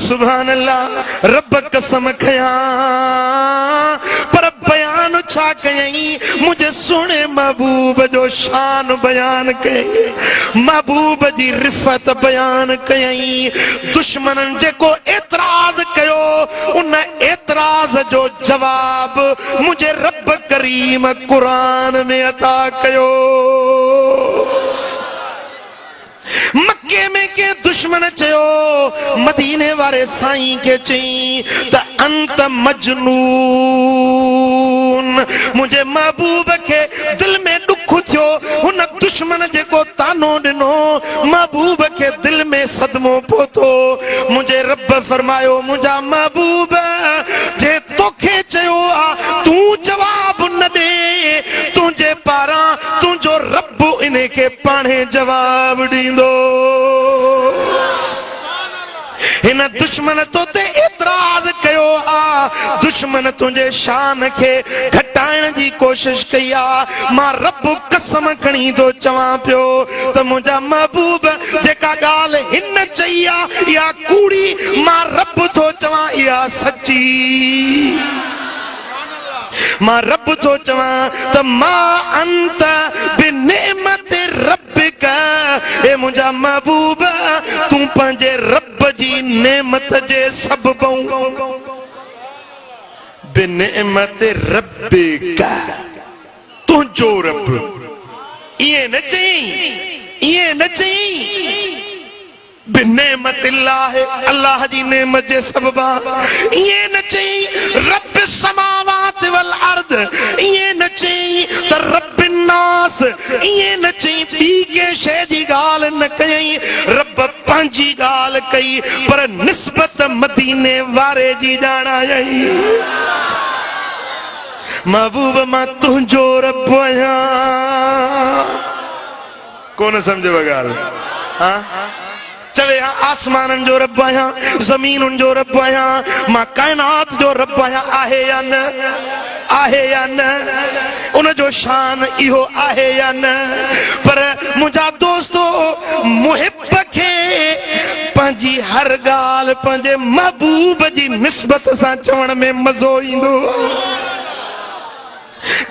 सुभान अल्लाह। रब कसम खया पर बयान छा कयई मुझे सुने महबूब जो शान बयान कयई, महबूब जी रिफत बयान कयई। दुश्मनन जेको एतराज कयो उन एतराज जो जवाब मुझे रब करीम कुरान में अता कयो। मक्के में के दुश्मन चयो मदीने वाले साईं के चई त अंत मजनून। मुझे महबूब के दिल में दुख थियो उन दुश्मन जेको तानो दिनो महबूब के दिल में सदमो पोतो। मुझे रब फरमायो मुझा महबूब जे तोखे चयो आ तू जवाब न दे, तुझे पारा तुझो रब इन्हें के पाणे जवाब दींदो। इन दुश्मन तो ते एतराज कयो आ, दुश्मन तुझे शान के घटाइण जी कोशिश कई आ। मां रब कसम खणी तो चवा पियो त मुझा महबूब जेका गाल हिन चई आ या कूड़ी, मां रब तो चवा या सच्ची। मां रब तो चवा त मां अंत बिनेमत रब्बिक, ए मुझा महबूब तू पंहिंजे रब जी नेमत जे सबबों बिनेमत रब्बिक, तुझो रब ये न चई, ये न चई बिनेमत अल्लाह जी नेमत जे सबबा। ये न चई रब समावात वल अर्द, ये न चई त रब नास, ये न चई बी के शे जी गाल न कई, रब पंजी गाल कई पर निस्बत मदीने वारे जी जाना आई। महबूब मां तुझो रब आया। कौन समझे गाल? हाँ चवे आसमान जो रब आया, जमीन जो रब आया, मां कायनात जो रब आया आहे या न, आहे या न, उन जो शान इहो आहे या न। पर मुझा दोस्तों मुहिब के पंहिंजी हर गाल पंहिंजे महबूब जी निस्बत सां चवण में मज़ो ईंदो।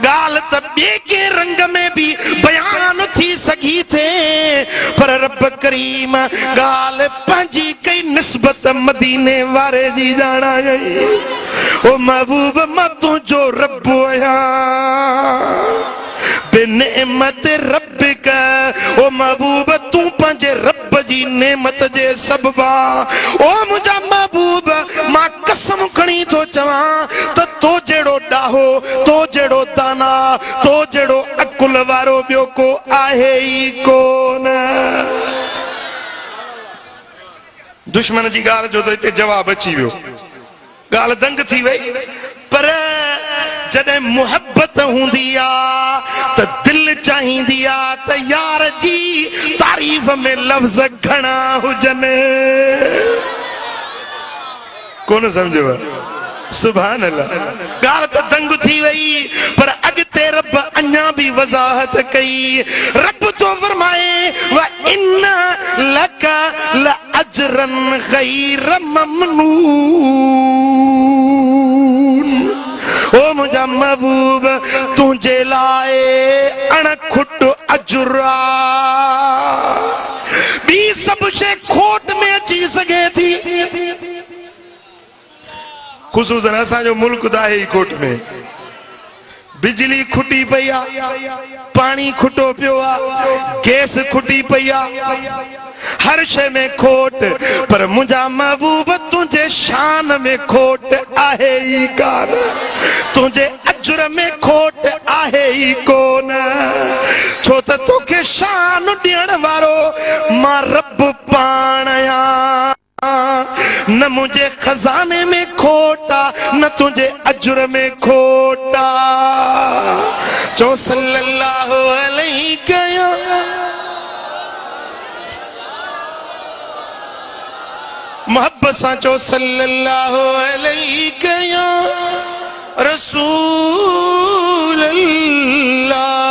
गाल त ॿिए के रंग में भी बयान थी सकी थे पर रब करीम गाल पंहिंजी कई निस्बत मदीने वारे जी जाना आई। ओ महबूब मां तुझो रब आया बिनेमत रब्बिक, ओ महबूब तू पंहिंजे रब जी नेमत जे सबबा। ओ मुझा महबूब मां कसम खणी तो चवा त तो जेड़ो डाहो, तो जेड़ो दाना, तो जेड़ो अकुल वारो बियो को आहे ही कोन। दुश्मन जी गाल जो ते जवाब अची वियो, गाल दंग थी वई। पर जॾहिं मुहब्बत हूंदी आ त दिल चाहींदी आ त यार जी तारीफ़ में लफ्ज़ घणा हुजनि। कौन समझो? सुभान अल्लाह। गाल तो दंग थी वई पर अगते रब अन्या भी वजाहत कई। रब तो फरमाए व इन्ना लका ल अजरन गैर ममनून। ओ मुझा महबूब तुझे लाए अणखुट अजुरा, बी सब शे खोट में अची सके थी। खुसूसन असांजो मुल्क दाहे ही खोट में, बिजली खुटी पई आ, पानी खुटो पियो आ, गैस खुटी पई आ, हर शे में खोट। पर मुझा महबूब तुझे शान में खोट आहे ही कान, तुझे अजर में खोट आहे ही कोन। छो त तोखे शान ॾियण वारो मां रब पाण आहियां। न मुझे खजाने में खोटा, न तुझे अजर में खोटा। जो सल्लल्लाहु अलैहि मोहब्बत सां चो सल्लल्लाहु अलैहि रसूल अल्लाह।